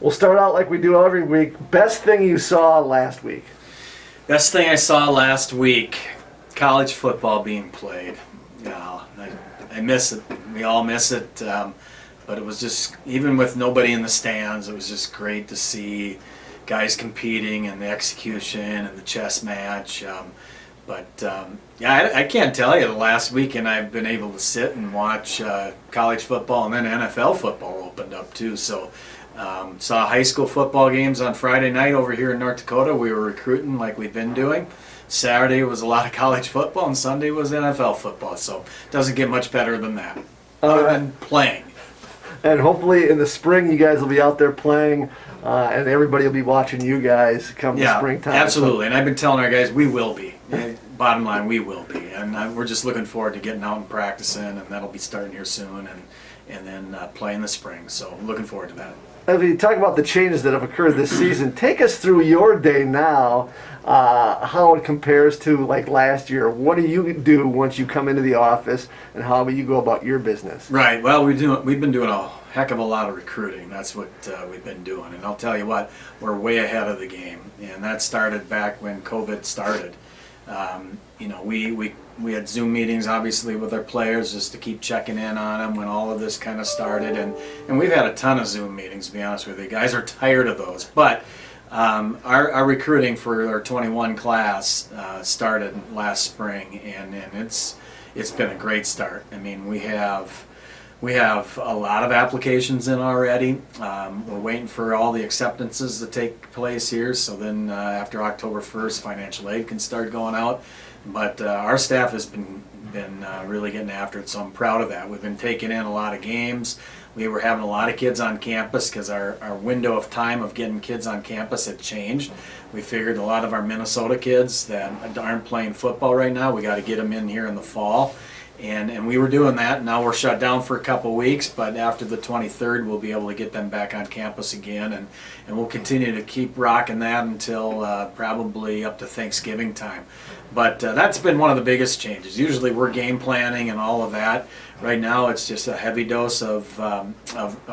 We'll start out like we do every week. Best thing you saw last week? Best thing I saw last week, college football being played. Yeah, I miss it. We all miss it. But it was just, even with nobody in the stands, it was just great to see guys competing and the execution and the chess match. Yeah, I can't tell you, the last weekend I've been able to sit and watch college football, and then NFL football opened up too. So saw high school football games on Friday night over here in North Dakota. We were recruiting like we've been doing. Saturday was a lot of college football, and Sunday was NFL football. So it doesn't get much better than that, other than playing. And hopefully in the spring you guys will be out there playing, and everybody will be watching you guys come the springtime. Absolutely. And I've been telling our guys we will be. Bottom line, we will be. And we're just looking forward to getting out and practicing, and that'll be starting here soon, and then play in the spring. So looking forward to that. As we talk about the changes that have occurred this season, take us through your day now, how it compares to like last year. What do you do once you come into the office, and how do you go about your business? Right. Well, we've been doing a heck of a lot of recruiting. That's what we've been doing. And I'll tell you what, we're way ahead of the game. And that started back when COVID started. We had Zoom meetings, obviously, with our players just to keep checking in on them when all of this kind of started. And we've had a ton of Zoom meetings, to be honest with you. Guys are tired of those. But our recruiting for our 21 class started last spring, and it's been a great start. I mean, we have a lot of applications in already. We're waiting for all the acceptances to take place here, so then after October 1st, financial aid can start going out. But our staff has been really getting after it, so I'm proud of that. We've been taking in a lot of games. We were having a lot of kids on campus because our window of time of getting kids on campus had changed. We figured a lot of our Minnesota kids that aren't playing football right now, we got to get them in here in the fall. And we were doing that. Now we're shut down for a couple weeks, but after the 23rd we'll be able to get them back on campus again, and we'll continue to keep rocking that until probably up to Thanksgiving time. But that's been one of the biggest changes. Usually we're game planning and all of that. Right now it's just a heavy dose of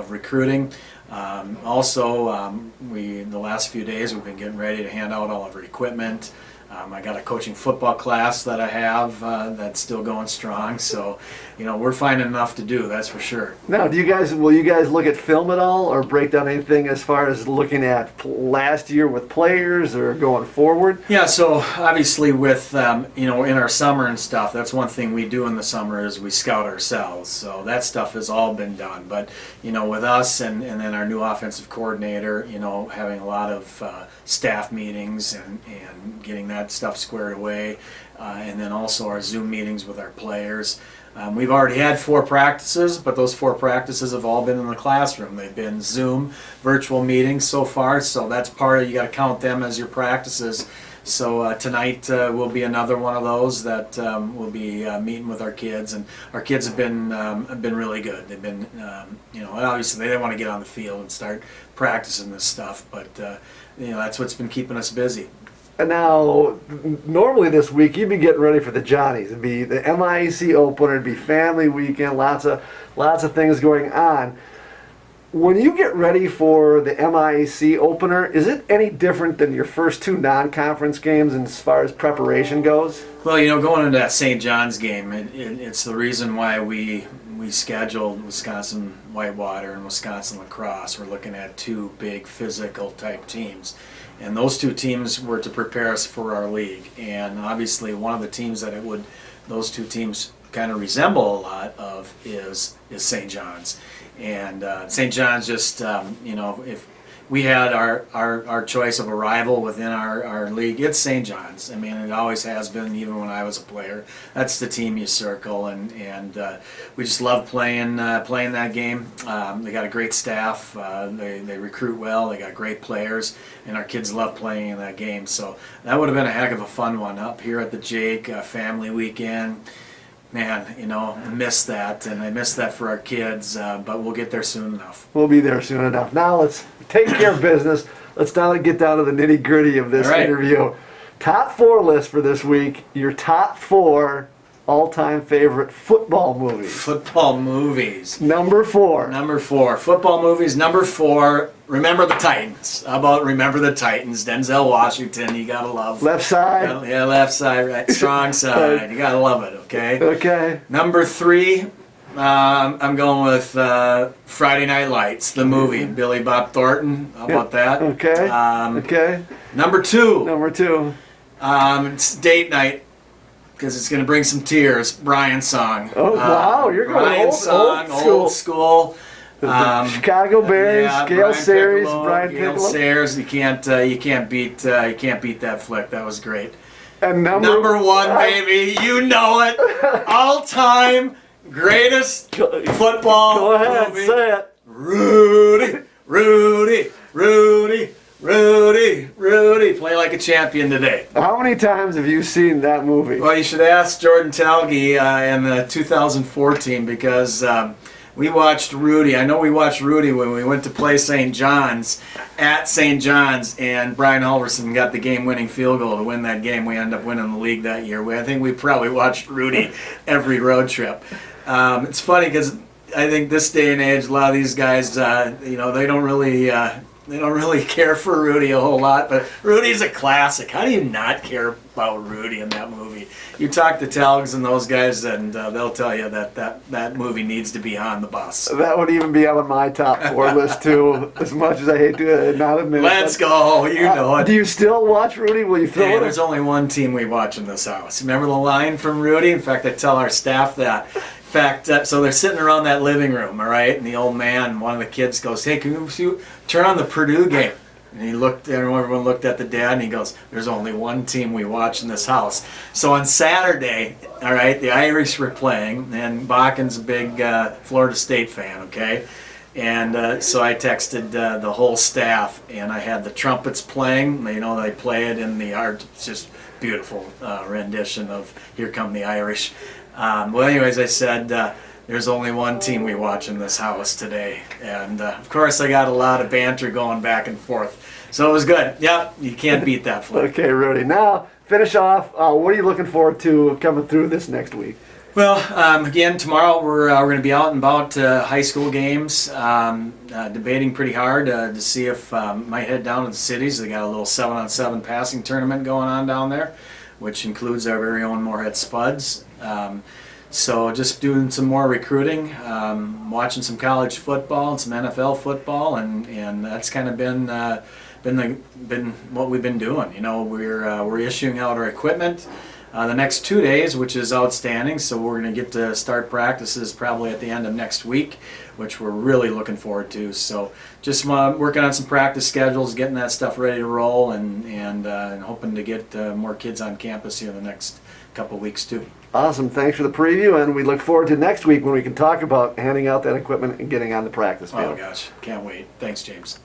recruiting. The last few days we've been getting ready to hand out all of our equipment. I got a coaching football class that I have that's still going strong, so we're finding enough to do, that's for sure. Now, will you guys look at film at all, or break down anything as far as looking at last year with players or going forward? Yeah, so obviously with in our summer and stuff, that's one thing we do in the summer is we scout ourselves. So that stuff has all been done. But with us and then our new offensive coordinator, having a lot of staff meetings and getting that stuff squared away, and then also our Zoom meetings with our players. We've already had 4 practices, but those 4 practices have all been in the classroom. They've been Zoom virtual meetings so far, so that's part of, you got to count them as your practices. So tonight will be another one of those that we'll be meeting with our kids, and our kids have been really good. They've been obviously they want to get on the field and start practicing this stuff, but that's what's been keeping us busy. Now, normally this week you'd be getting ready for the Johnnies. It'd be the MIAC opener. It'd be family weekend. Lots of things going on. When you get ready for the MIAC opener, is it any different than your first 2 non-conference games as far as preparation goes? Well, going into that St. John's game, it's the reason why we scheduled Wisconsin Whitewater and Wisconsin Lacrosse. We're looking at 2 big physical type teams. And those 2 teams were to prepare us for our league. And obviously one of the teams that those 2 teams kind of resemble a lot of is St. John's. And St. John's just, if we had our choice of a rival within our league, it's St. John's. I mean, it always has been, even when I was a player. That's the team you circle, and we just love playing that game. They got a great staff. They recruit well. They got great players, and our kids love playing in that game. So that would have been a heck of a fun one up here at the Jake family weekend. Man, I miss that, and I miss that for our kids, but we'll get there soon enough. We'll be there soon enough. Now let's take care of business. Let's now get down to the nitty-gritty of this interview. Top 4 list for this week. Your top 4 all-time favorite football movies. Football movies. Number 4. Number 4. Football movies. Number 4. Remember the Titans. How about Remember the Titans? Denzel Washington. You gotta love. Left side. Yeah, left side, right. Strong side. You gotta love it. Okay. Okay. Number 3. I'm going with Friday Night Lights, the movie. Billy Bob Thornton. How about that? Okay. Okay. Number 2. Number 2. It's date night because it's going to bring some tears. Brian's song. Oh wow, you're going Brian's song, old school. Chicago Bears, Yeah, Gale Brian Sayers, Piccolo, Brian Gale Piccolo. Sayers. You can't beat that flick. That was great. And Number 1, baby. You know it. All time greatest football Go ahead, movie. say it. Rudy, Rudy, Rudy, Rudy, Rudy. Play like a champion today. How many times have you seen that movie? Well, you should ask Jordan Talge in the 2014 because we watched Rudy. I know we watched Rudy when we went to play St. John's at St. John's, and Brian Halverson got the game-winning field goal to win that game. We ended up winning the league that year. I think we probably watched Rudy every road trip. It's funny because I think this day and age, a lot of these guys, they don't really care for Rudy a whole lot. But Rudy's a classic. How do you not care about Rudy in that movie? You talk to Talgs and those guys, and they'll tell you that movie needs to be on the bus. That would even be on my top 4 list too. As much as I hate to not admit it. Let's go. You know it. Do you still watch Rudy? Will you throw Hey, it? there's only one team we watch in this house. Remember the line from Rudy? In fact, I tell our staff that. In fact, so they're sitting around that living room, all right? And the old man, one of the kids goes, "Hey, can you turn on the Purdue game?" And everyone looked at the dad, and he goes, "There's only one team we watch in this house." So on Saturday, all right, the Irish were playing, and Bakken's a big Florida State fan, okay? And so I texted the whole staff, and I had the trumpets playing. They play it in the art. It's just beautiful rendition of "Here Come the Irish." Well, anyways, I said, there's only one team we watch in this house today. And, of course, I got a lot of banter going back and forth. So it was good. Yep, you can't beat that flick. Okay, Rudy. Now, finish off. What are you looking forward to coming through this next week? Well, again, tomorrow we're going to be out and about high school games, debating pretty hard to see if might head down to the cities. They got a little 7-on-7 passing tournament going on down there, which includes our very own Moorhead Spuds. So just doing some more recruiting, watching some college football and some NFL football, and that's kind of been what we've been doing. We're issuing out our equipment the next 2 days, which is outstanding. So we're going to get to start practices probably at the end of next week, which we're really looking forward to. So just working on some practice schedules, getting that stuff ready to roll, and hoping to get more kids on campus here in the next couple weeks too. Awesome. Thanks for the preview, and we look forward to next week when we can talk about handing out that equipment and getting on the practice field. Oh gosh, can't wait. Thanks, James.